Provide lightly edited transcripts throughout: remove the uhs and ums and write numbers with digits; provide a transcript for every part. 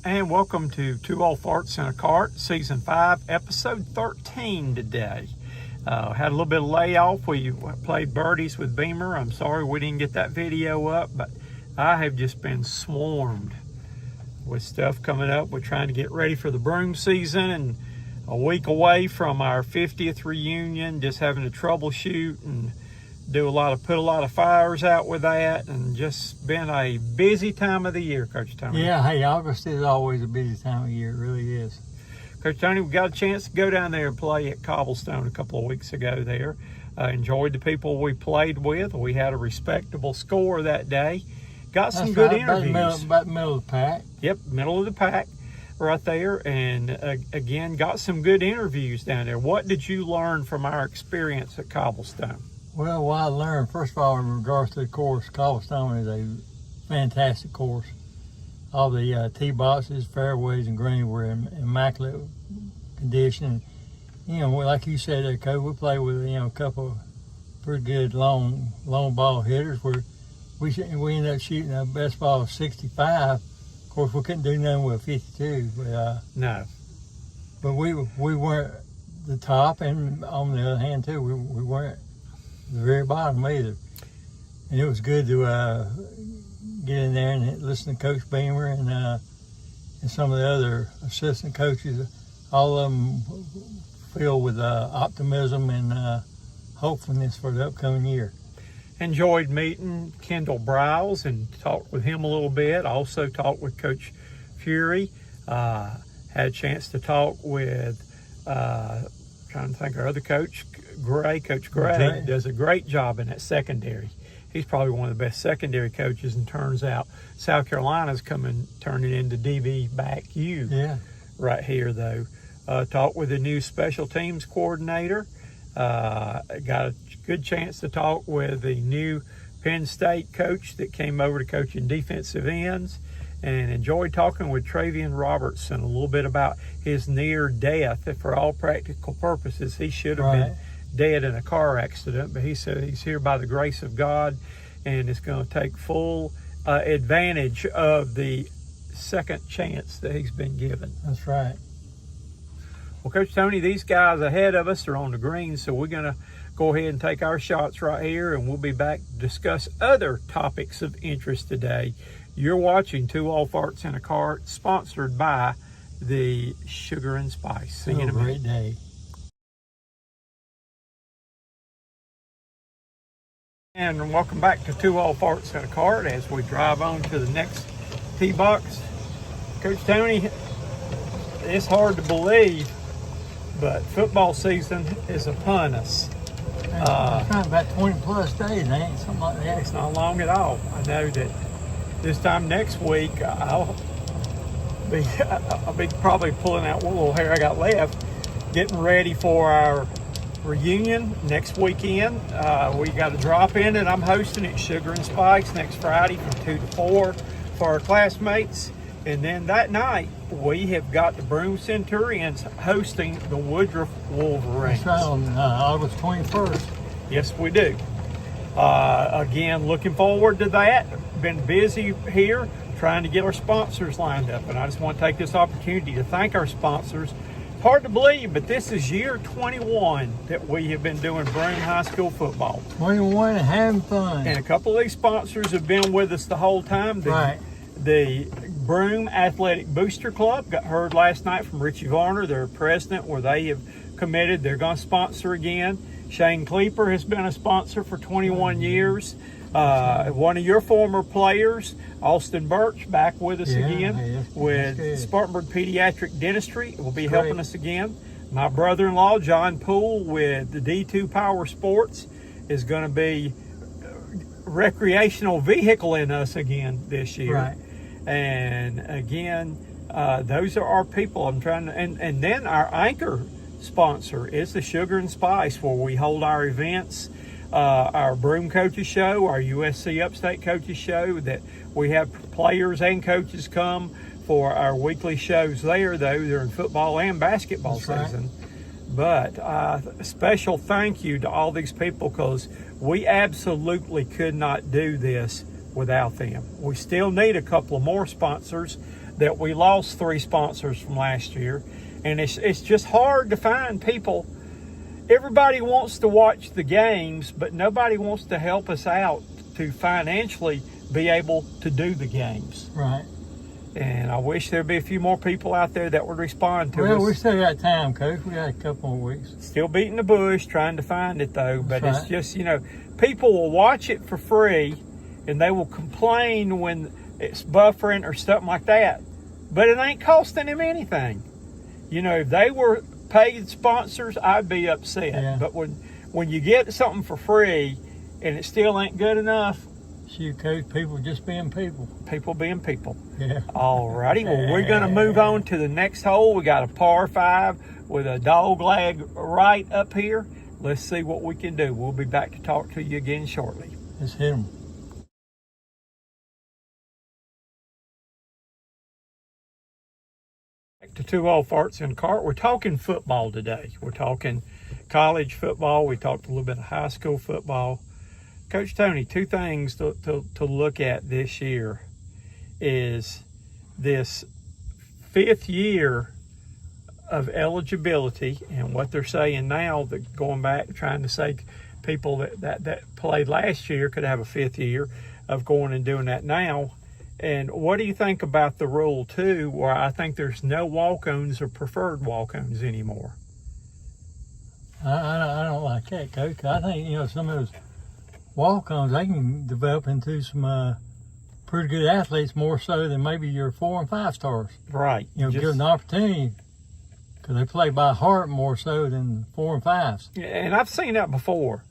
And welcome to Two Old Farts in a Cart, Season 5, Episode 13 today. Had a little bit of layoff. We played birdies with Beamer. I'm sorry we didn't get that video up, but I have just been swarmed with stuff coming up. We're trying to get ready for the broom season and a week away from our 50th reunion, just having to troubleshoot and put a lot of fires out with that, and just been a busy time of the year, Coach Toney. Yeah, hey, August is always a busy time of year. It really is. Coach Toney, we got a chance to go down there and play at Cobblestone a couple of weeks ago there. Enjoyed the people we played with. We had a respectable score that day. Got some good interviews. About the middle of the pack. Yep, middle of the pack right there. And again, got some good interviews down there. What did you learn from our experience at Cobblestone? Well, what I learned, first of all, in regards to the course, Cobblestone is a fantastic course. All the tee boxes, fairways, and greens were in immaculate condition. You know, like you said there, Coach, we played with, a couple of pretty good long ball hitters where we ended up shooting our best ball of 65. Of course, we couldn't do nothing with 52. But, no. But we weren't the top, and on the other hand, too, we weren't the very bottom either. And it was good to get in there and listen to Coach Beamer and some of the other assistant coaches. All of them filled with optimism and hopefulness for the upcoming year. Enjoyed meeting Kendall Browse and talked with him a little bit. Also talked with Coach Fury. Had a chance to talk with trying to think our other coach, Coach Gray, does a great job in that secondary. He's probably one of the best secondary coaches, and turns out South Carolina's turning into DB back U. Yeah. Right here, though. Talked with the new special teams coordinator. Got a good chance to talk with the new Penn State coach that came over to coaching defensive ends, and enjoyed talking with Travian Robertson a little bit about his near death. For all practical purposes, he should have been dead in a car accident, but he said he's here by the grace of God and is going to take full advantage of the second chance that he's been given. That's right. Well, Coach Toney, these guys ahead of us are on the green, so we're going to go ahead and take our shots right here, and we'll be back to discuss other topics of interest today. You're watching Two Old Farts in a Cart, sponsored by the Sugar and Spice. See you in a minute. Great day. And welcome back to Two Old Farts in a Cart as we drive on to the next tee box. Coach Toney, it's hard to believe, but football season is upon us. About 20 plus days, ain't it? Something like that. It's not long at all. I know that this time next week, I'll be probably pulling out what little hair I got left, getting ready for our reunion next weekend. We got a drop-in that I'm hosting at Sugar and Spice next Friday from 2 to 4 for our classmates. And then that night, we have got the Broom Centurions hosting the Woodruff Wolverines. That's right, on August 21st. Yes, we do. Again, looking forward to that. Been busy here trying to get our sponsors lined up, and I just want to take this opportunity to thank our sponsors. Hard to believe, but this is year 21 that we have been doing Broome High School football. 21 and having fun. And a couple of these sponsors have been with us the whole time. The Broome Athletic Booster Club got heard last night from Richie Varner, their president, where they have committed. They're going to sponsor again. Shane Kleeper has been a sponsor for 21 years. One of your former players, Austin Birch, back with us again with Spartanburg Pediatric Dentistry, will be helping us again. My brother-in-law, John Poole, with the D2 Power Sports, is going to be recreational vehicle in us again this year. Right. And again, those are our people. I'm trying to, and then our anchor sponsor is the Sugar and Spice, where we hold our events, our Broome Coaches Show, our USC Upstate Coaches Show, that we have players and coaches come for our weekly shows there, though during football and basketball season. But a special thank you to all these people, because we absolutely could not do this without them. We still need a couple of more sponsors. that we lost 3 sponsors from last year, and it's just hard to find people. Everybody wants to watch the games, but nobody wants to help us out to financially be able to do the games. Right. And I wish there'd be a few more people out there that would respond to us. Well, we still got time, Coach. We got a couple more weeks. Still beating the bush, trying to find it, though. But That's it's just, people will watch it for free, and they will complain when it's buffering or something like that. But it ain't costing them anything. If they were paid sponsors, I'd be upset. Yeah. But when you get something for free and it still ain't good enough, Shoot, Coach, people just being people. People being people. Yeah. All righty. Well, we're going to move on to the next hole. We got a par 5 with a dog leg right up here. Let's see what we can do. We'll be back to talk to you again shortly. Let's hit them. Back to 2 Old Farts in the Cart. We're talking football today. We're talking college football. We talked a little bit of high school football. Coach Toney, 2 things to look at this year is this 5th year of eligibility, and what they're saying now, that going back trying to say people that played last year could have a 5th year of going and doing that now. And what do you think about the rule too, where I think there's no walk-ons or preferred walk-ons anymore? I don't like that, Coach. I think, some of those walk-ons, they can develop into some pretty good athletes, more so than maybe your 4 and 5 stars. Right. Give them an opportunity, because they play by heart more so than 4 and 5s. Yeah, and I've seen that before,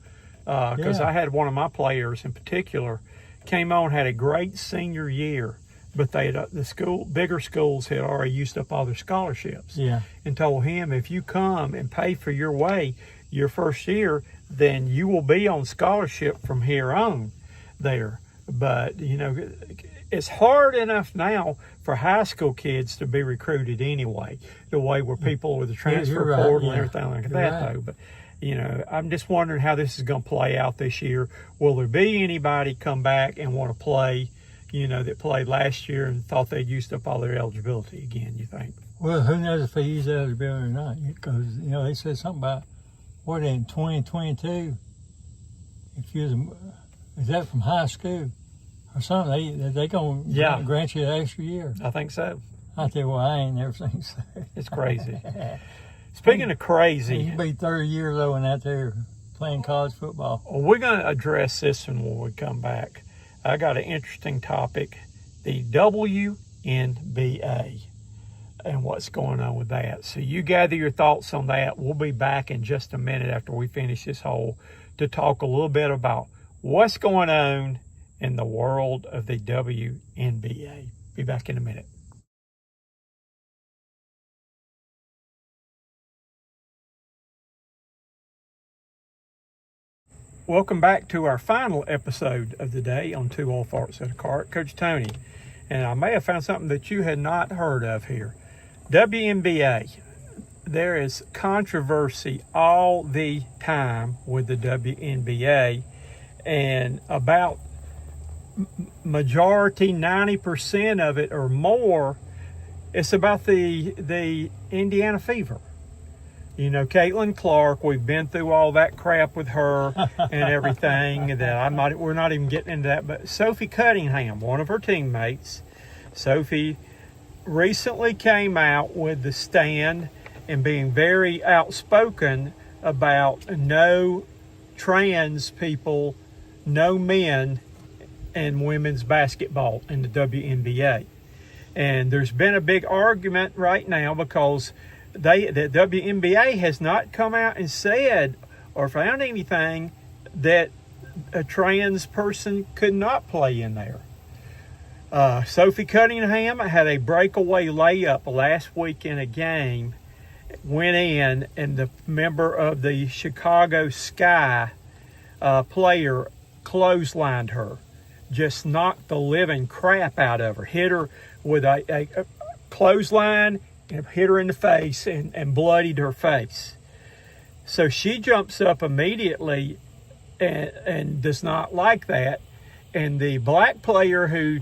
because I had one of my players in particular came on, had a great senior year, but bigger schools had already used up all their scholarships. Yeah. And told him, if you come and pay for your way your first year, then you will be on scholarship from here on there. But, it's hard enough now for high school kids to be recruited anyway, the way where people with the transfer portal and everything like that, though. But, I'm just wondering how this is going to play out this year. Will there be anybody come back and want to play, that played last year and thought they'd used up all their eligibility again, you think? Well, who knows if they use eligibility or not, because, they said something about, in 2022, if you is that from high school or something, they going to grant you an extra year. I think so. I tell you what, I ain't never seen so. It's crazy. Speaking of crazy. You be 30 years old and out there playing college football. Well, we're going to address this one when we come back. I got an interesting topic, the WNBA and what's going on with that. So you gather your thoughts on that. We'll be back in just a minute after we finish this hole to talk a little bit about what's going on in the world of the WNBA. Be back in a minute. Welcome back to our final episode of the day on 2 Old Farts in a Cart. Coach Toney, and I may have found something that you had not heard of here. WNBA. There is controversy all the time with the WNBA, and about majority, 90% of it or more, it's about the Indiana Fever. Caitlin Clark, we've been through all that crap with her and everything that we're not even getting into that. But Sophie Cunningham, one of her teammates, Sophie recently came out with the stand and being very outspoken about no trans people, no men in women's basketball in the WNBA. And there's been a big argument right now because the WNBA has not come out and said or found anything that a trans person could not play in there. Sophie Cunningham had a breakaway layup last week in a game, went in, and the member of the Chicago Sky player clotheslined her, just knocked the living crap out of her, hit her with a clothesline, and hit her in the face and bloodied her face. So she jumps up immediately and does not like that. And the black player who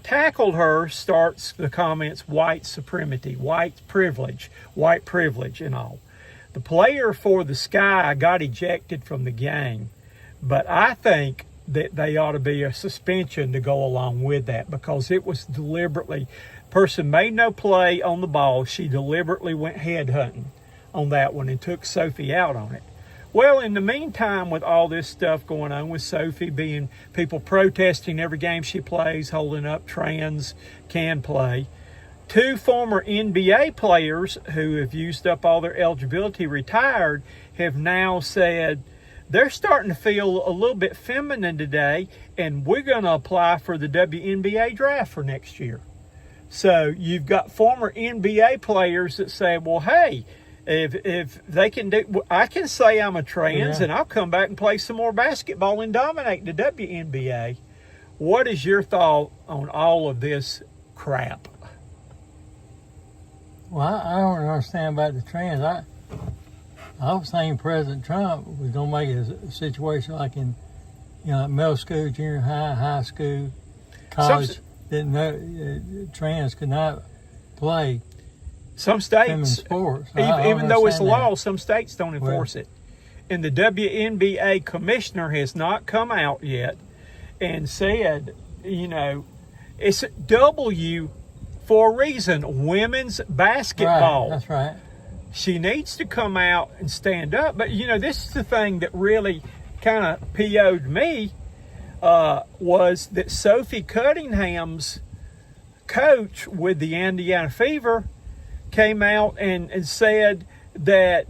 tackled her starts the comments, white supremacy, white privilege, and all. The player for the Sky got ejected from the game, but I think that they ought to be a suspension to go along with that, because it was deliberately, person made no play on the ball. She deliberately went head hunting on that one and took Sophie out on it. Well, in the meantime, with all this stuff going on with Sophie, being people protesting every game she plays, holding up trans can play, 2 former NBA players who have used up all their eligibility, retired, have now said they're starting to feel a little bit feminine today, and we're going to apply for the WNBA draft for next year. So you've got former NBA players that say, well, hey, if they can do, I can say I'm a trans, and I'll come back and play some more basketball and dominate the WNBA. What is your thought on all of this crap? Well, I don't understand about the trans. I was thinking President Trump was going to make it a situation like in, middle school, junior high, high school, college, that trans could not play some states, women's sports. Even though it's law, some states don't enforce it. And the WNBA commissioner has not come out yet and said, it's W for a reason, women's basketball. Right, that's right. She needs to come out and stand up. But, this is the thing that really kind of PO'd me, was that Sophie Cunningham's coach with the Indiana Fever came out and said that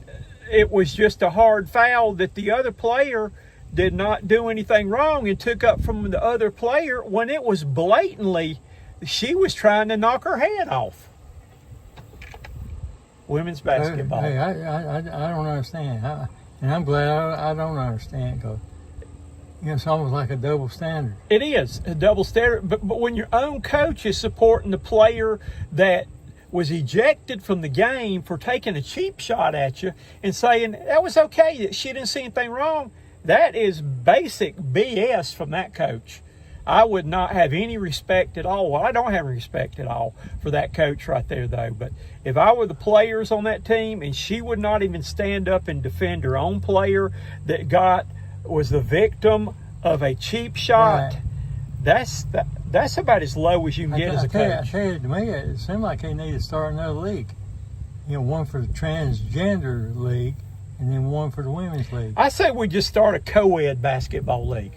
it was just a hard foul, that the other player did not do anything wrong, and took up from the other player when it was blatantly she was trying to knock her head off. Women's basketball. Hey, I don't understand. And I'm glad I don't understand, because it's almost like a double standard. It is a double standard, but when your own coach is supporting the player that was ejected from the game for taking a cheap shot at you and saying that was okay, that she didn't see anything wrong, that is basic BS from that coach. I would not have any respect at all. Well, I don't have respect at all for that coach right there, though. But if I were the players on that team and she would not even stand up and defend her own player that was the victim of a cheap shot, right, that's about as low as you can get as a coach. I tell you, to me, it seemed like they need to start another league. One for the transgender league and then one for the women's league. I say we just start a co-ed basketball league.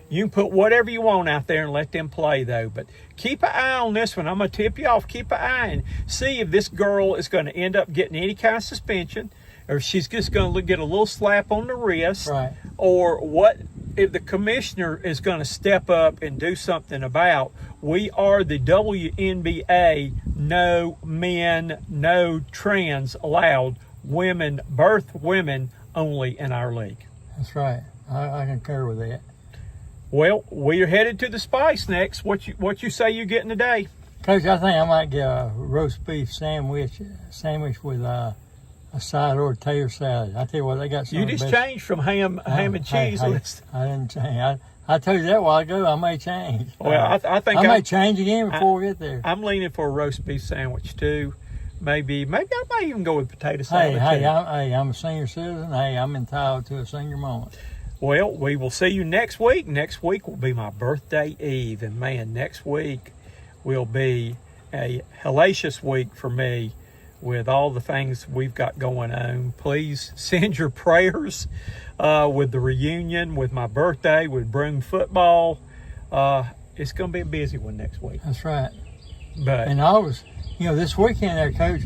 You can put whatever you want out there and let them play, though. But keep an eye on this one. I'm going to tip you off. Keep an eye and see if this girl is going to end up getting any kind of suspension, or if she's just going to get a little slap on the wrist, right, or what if the commissioner is going to step up and do something about. We are the WNBA, no men, no trans allowed, women, birth women only in our league. That's right. I concur with that. Well, we are headed to the Spice next. What you say you're getting today? Coach, I think I might get a roast beef sandwich with a side or a tater salad. I tell you what, they got some. You just changed from ham and cheese. I didn't change. I told you that a while ago. I may change. Well, I think I may change again before we get there. I'm leaning for a roast beef sandwich too. Maybe I might even go with potato salad. I'm a senior citizen. Hey, I'm entitled to a senior moment. Well, we will see you next week. Next week will be my birthday eve. And man, next week will be a hellacious week for me with all the things we've got going on. Please send your prayers with the reunion, with my birthday, with Broom football. It's going to be a busy one next week. That's right. But in August, this weekend there, Coach,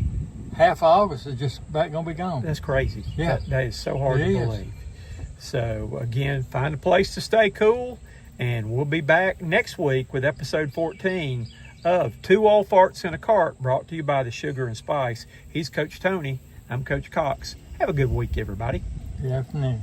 half of August is just about going to be gone. That's crazy. Yeah. That is so hard to believe. So, again, find a place to stay cool, and we'll be back next week with episode 14 of Two Old Farts in a Cart, brought to you by the Sugar and Spice. He's Coach Toney. I'm Coach Cox. Have a good week, everybody. Good afternoon.